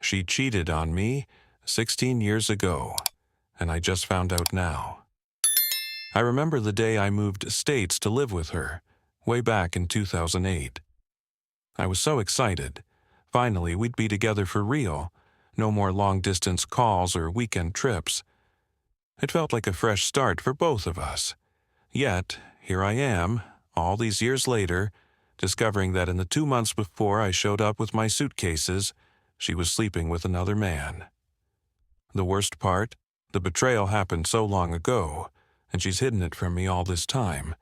She cheated on me 16 years ago, and I just found out now. I remember the day I moved states to live with her, way back in 2008. I was so excited. Finally, we'd be together for real. No more long-distance calls or weekend trips. It felt like a fresh start for both of us. Yet, here I am, all these years later, discovering that in the 2 months before I showed up with my suitcases, she was sleeping with another man. The worst part, the betrayal happened so long ago, and she's hidden it from me all this time.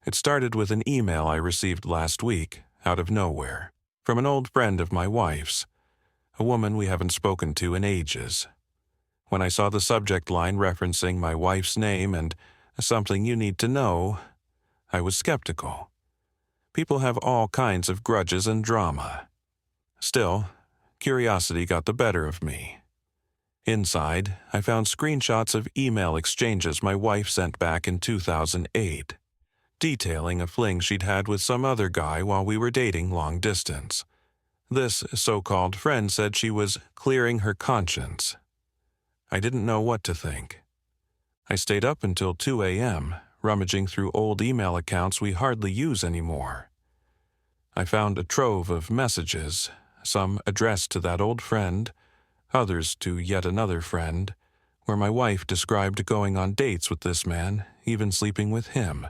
It started with an email I received last week, out of nowhere, from an old friend of my wife's, a woman we haven't spoken to in ages. When I saw the subject line referencing my wife's name and something you need to know, I was skeptical. People have all kinds of grudges and drama. Still, curiosity got the better of me. Inside, I found screenshots of email exchanges my wife sent back in 2008, detailing a fling she'd had with some other guy while we were dating long distance. This so-called friend said she was clearing her conscience. I didn't know what to think. I stayed up until 2 a.m., rummaging through old email accounts we hardly use anymore. I found a trove of messages, some addressed to that old friend, others to yet another friend, where my wife described going on dates with this man, even sleeping with him.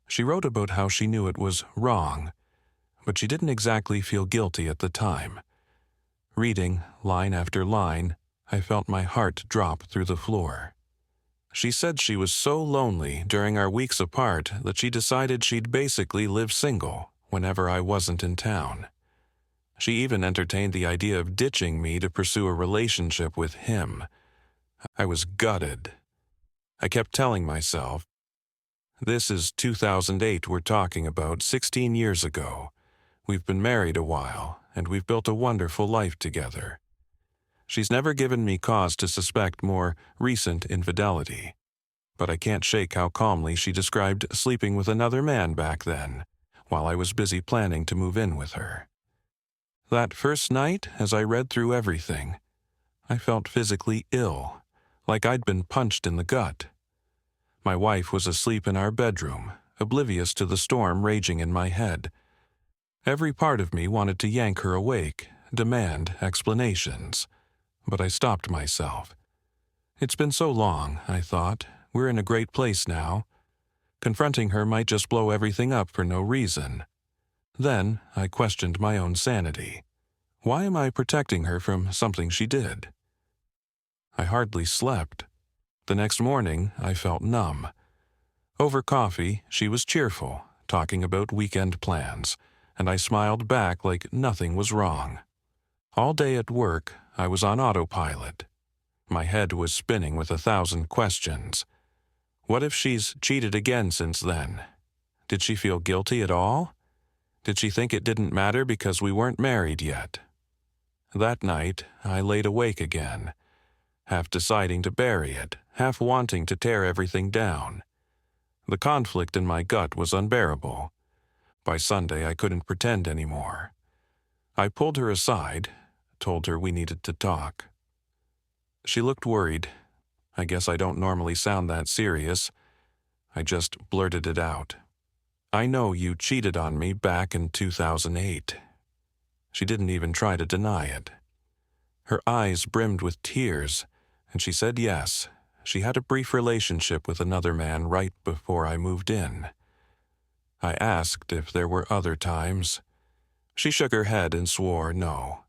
She wrote about how she knew it was wrong, but she didn't exactly feel guilty at the time. Reading line after line, I felt my heart drop through the floor. She said she was so lonely during our weeks apart that she decided she'd basically live single whenever I wasn't in town. She even entertained the idea of ditching me to pursue a relationship with him. I was gutted. I kept telling myself, this is 2008 we're talking about, 16 years ago. We've been married a while, and we've built a wonderful life together. She's never given me cause to suspect more recent infidelity, but I can't shake how calmly she described sleeping with another man back then, while I was busy planning to move in with her. That first night, as I read through everything, I felt physically ill, like I'd been punched in the gut. My wife was asleep in our bedroom, oblivious to the storm raging in my head. Every part of me wanted to yank her awake, demand explanations, but I stopped myself. It's been so long, I thought. We're in a great place now. Confronting her might just blow everything up for no reason. Then I questioned my own sanity. Why am I protecting her from something she did? I hardly slept. The next morning, I felt numb. Over coffee, she was cheerful, talking about weekend plans, and I smiled back like nothing was wrong. All day at work, I was on autopilot. My head was spinning with 1,000 questions. What if she's cheated again since then? Did she feel guilty at all? Did she think it didn't matter because we weren't married yet? That night, I laid awake again, half deciding to bury it, half wanting to tear everything down. The conflict in my gut was unbearable. By Sunday, I couldn't pretend anymore. I pulled her aside, told her we needed to talk. She looked worried. I guess I don't normally sound that serious. I just blurted it out. I know you cheated on me back in 2008. She didn't even try to deny it. Her eyes brimmed with tears, and she said yes, she had a brief relationship with another man right before I moved in. I asked if there were other times. She shook her head and swore no.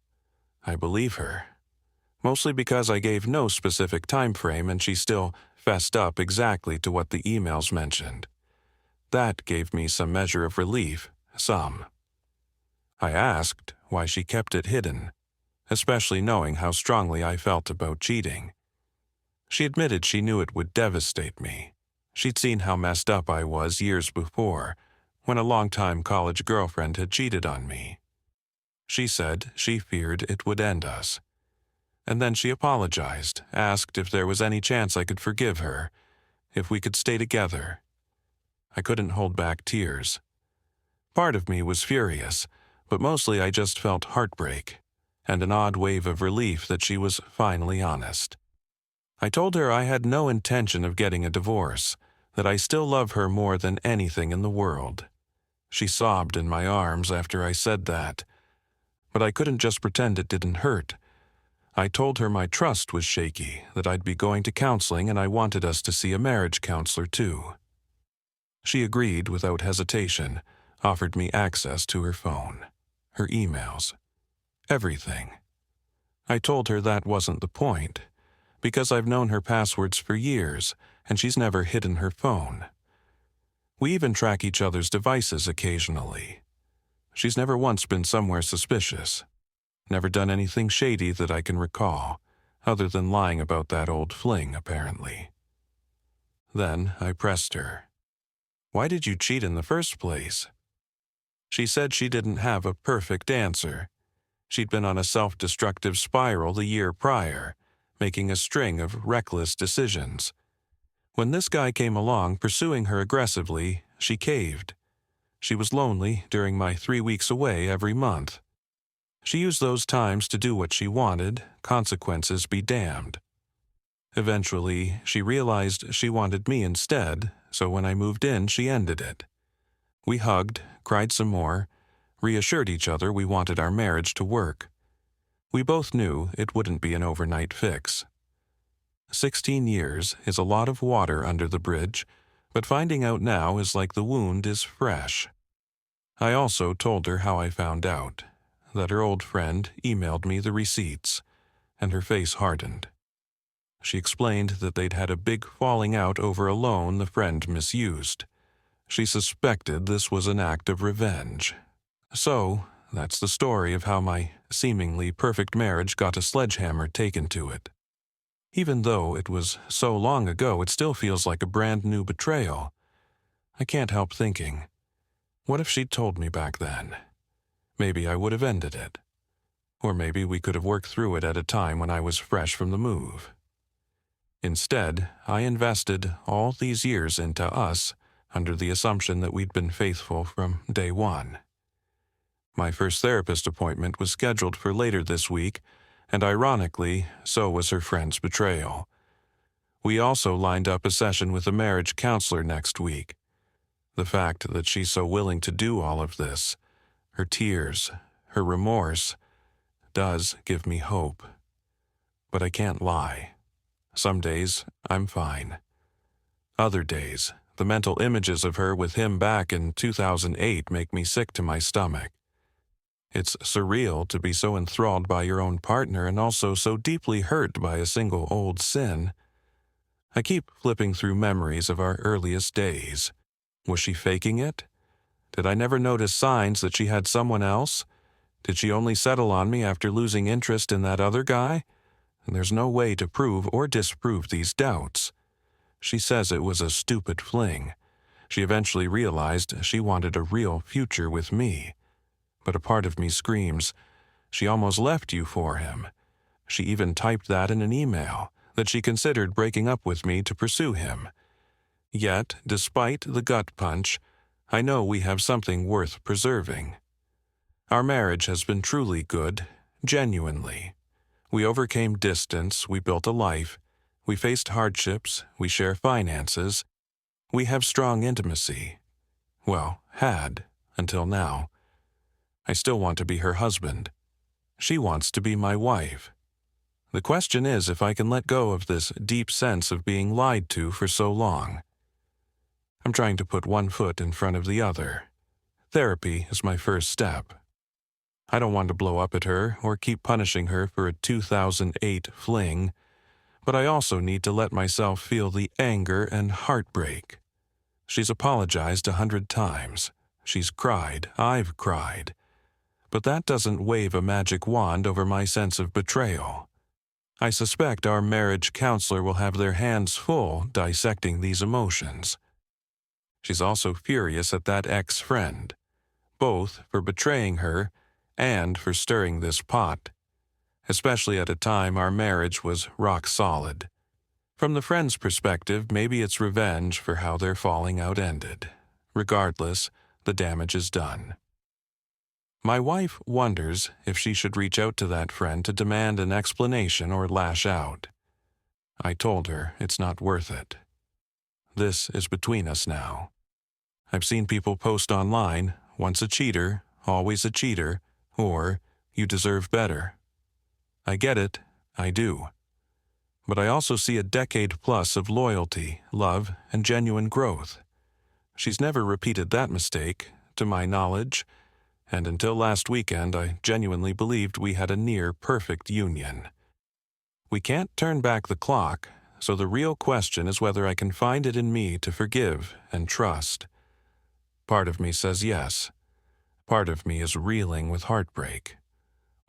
I believe her. Mostly because I gave no specific time frame and she still fessed up exactly to what the emails mentioned. That gave me some measure of relief, some. I asked why she kept it hidden, especially knowing how strongly I felt about cheating. She admitted she knew it would devastate me. She'd seen how messed up I was years before, when a longtime college girlfriend had cheated on me. She said she feared it would end us. And then she apologized, asked if there was any chance I could forgive her, if we could stay together. I couldn't hold back tears. Part of me was furious, but mostly I just felt heartbreak. and an odd wave of relief that she was finally honest. I told her I had no intention of getting a divorce, that I still love her more than anything in the world. She sobbed in my arms after I said that, but I couldn't just pretend it didn't hurt. I told her my trust was shaky, that I'd be going to counseling and I wanted us to see a marriage counselor too. She agreed without hesitation, offered me access to her phone, her emails, everything. I told her that wasn't the point, because I've known her passwords for years and she's never hidden her phone. We even track each other's devices occasionally. She's never once been somewhere suspicious. Never done anything shady that I can recall, other than lying about that old fling, apparently. Then I pressed her. Why did you cheat in the first place? She said she didn't have a perfect answer. She'd been on a self-destructive spiral the year prior, making a string of reckless decisions. When this guy came along pursuing her aggressively, she caved. She was lonely during my 3 weeks away every month. She used those times to do what she wanted, consequences be damned. Eventually, she realized she wanted me instead, so when I moved in, she ended it. We hugged, cried some more, reassured each other we wanted our marriage to work. We both knew it wouldn't be an overnight fix. 16 years is a lot of water under the bridge, but finding out now is like the wound is fresh. I also told her how I found out, that her old friend emailed me the receipts, and her face hardened. She explained that they'd had a big falling out over a loan the friend misused. She suspected this was an act of revenge. So, that's the story of how my seemingly perfect marriage got a sledgehammer taken to it. Even though it was so long ago, it still feels like a brand new betrayal. I can't help thinking, what if she'd told me back then? Maybe I would have ended it. Or maybe we could have worked through it at a time when I was fresh from the move. Instead, I invested all these years into us under the assumption that we'd been faithful from day one. My first therapist appointment was scheduled for later this week, and ironically, so was her friend's betrayal. We also lined up a session with a marriage counselor next week. The fact that she's so willing to do all of this, her tears, her remorse, does give me hope. But I can't lie. Some days, I'm fine. Other days, the mental images of her with him back in 2008 make me sick to my stomach. It's surreal to be so enthralled by your own partner and also so deeply hurt by a single old sin. I keep flipping through memories of our earliest days. Was she faking it? Did I never notice signs that she had someone else? Did she only settle on me after losing interest in that other guy? And there's no way to prove or disprove these doubts. She says it was a stupid fling. She eventually realized she wanted a real future with me. But a part of me screams, she almost left you for him. She even typed that in an email, that she considered breaking up with me to pursue him. Yet, despite the gut punch, I know we have something worth preserving. Our marriage has been truly good, genuinely. We overcame distance, we built a life, we faced hardships, we share finances. We have strong intimacy. Well, had, until now. I still want to be her husband. She wants to be my wife. The question is if I can let go of this deep sense of being lied to for so long. I'm trying to put one foot in front of the other. Therapy is my first step. I don't want to blow up at her or keep punishing her for a 2008 fling, but I also need to let myself feel the anger and heartbreak. She's apologized 100 times. She's cried. I've cried. But that doesn't wave a magic wand over my sense of betrayal. I suspect our marriage counselor will have their hands full dissecting these emotions. She's also furious at that ex-friend, both for betraying her and for stirring this pot, especially at a time our marriage was rock solid. From the friend's perspective, maybe it's revenge for how their falling out ended. Regardless, the damage is done. My wife wonders if she should reach out to that friend to demand an explanation or lash out. I told her it's not worth it. This is between us now. I've seen people post online, once a cheater, always a cheater, or you deserve better. I get it, I do. But I also see a decade plus of loyalty, love, and genuine growth. She's never repeated that mistake, to my knowledge, and until last weekend I genuinely believed we had a near-perfect union. We can't turn back the clock, so the real question is whether I can find it in me to forgive and trust. Part of me says yes. Part of me is reeling with heartbreak.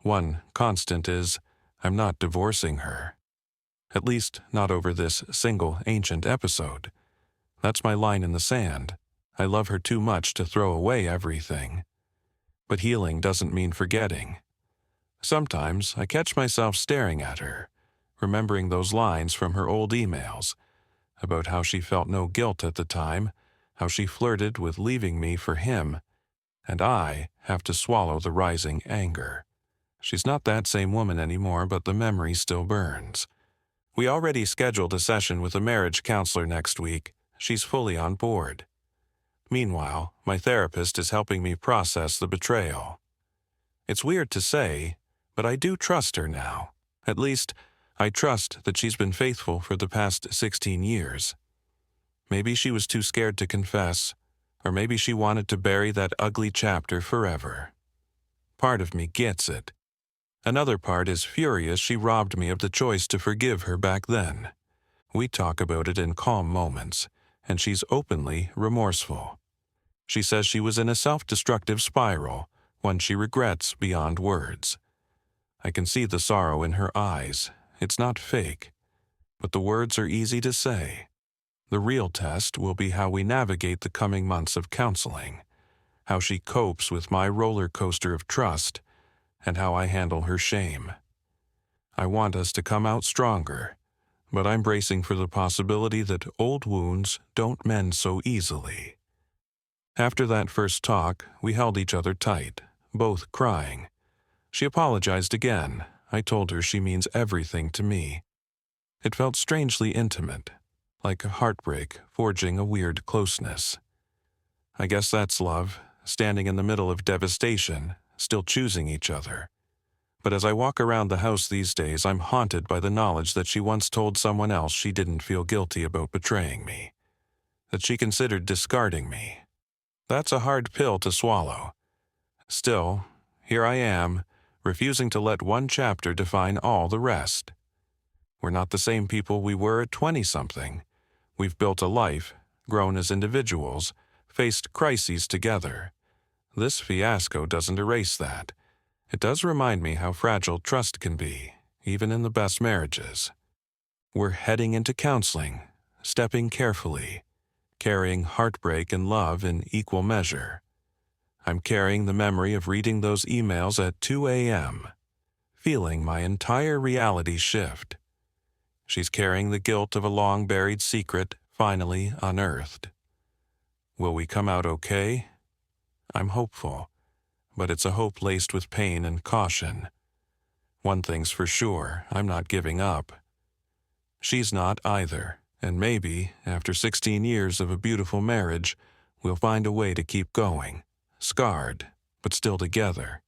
One constant is, I'm not divorcing her. At least not over this single ancient episode. That's my line in the sand. I love her too much to throw away everything. But healing doesn't mean forgetting. Sometimes I catch myself staring at her, remembering those lines from her old emails, about how she felt no guilt at the time, how she flirted with leaving me for him, and I have to swallow the rising anger. She's not that same woman anymore, but the memory still burns. We already scheduled a session with a marriage counselor next week. She's fully on board. Meanwhile, my therapist is helping me process the betrayal. It's weird to say, but I do trust her now. At least, I trust that she's been faithful for the past 16 years. Maybe she was too scared to confess, or maybe she wanted to bury that ugly chapter forever. Part of me gets it. Another part is furious she robbed me of the choice to forgive her back then. We talk about it in calm moments, and she's openly remorseful. She says she was in a self-destructive spiral, one she regrets beyond words. I can see the sorrow in her eyes. It's not fake, but the words are easy to say. The real test will be how we navigate the coming months of counseling, how she copes with my roller coaster of trust, and how I handle her shame. I want us to come out stronger, but I'm bracing for the possibility that old wounds don't mend so easily. After that first talk, we held each other tight, both crying. She apologized again. I told her she means everything to me. It felt strangely intimate, like a heartbreak forging a weird closeness. I guess that's love, standing in the middle of devastation, still choosing each other. But as I walk around the house these days, I'm haunted by the knowledge that she once told someone else she didn't feel guilty about betraying me, that she considered discarding me. That's a hard pill to swallow. Still, here I am, refusing to let one chapter define all the rest. We're not the same people we were at 20-something. We've built a life, grown as individuals, faced crises together. This fiasco doesn't erase that. It does remind me how fragile trust can be, even in the best marriages. We're heading into counseling, stepping carefully, carrying heartbreak and love in equal measure. I'm carrying the memory of reading those emails at 2 a.m., feeling my entire reality shift. She's carrying the guilt of a long-buried secret finally unearthed. Will we come out okay? I'm hopeful, but it's a hope laced with pain and caution. One thing's for sure, I'm not giving up. She's not either, and maybe, after 16 years of a beautiful marriage, we'll find a way to keep going, scarred, but still together.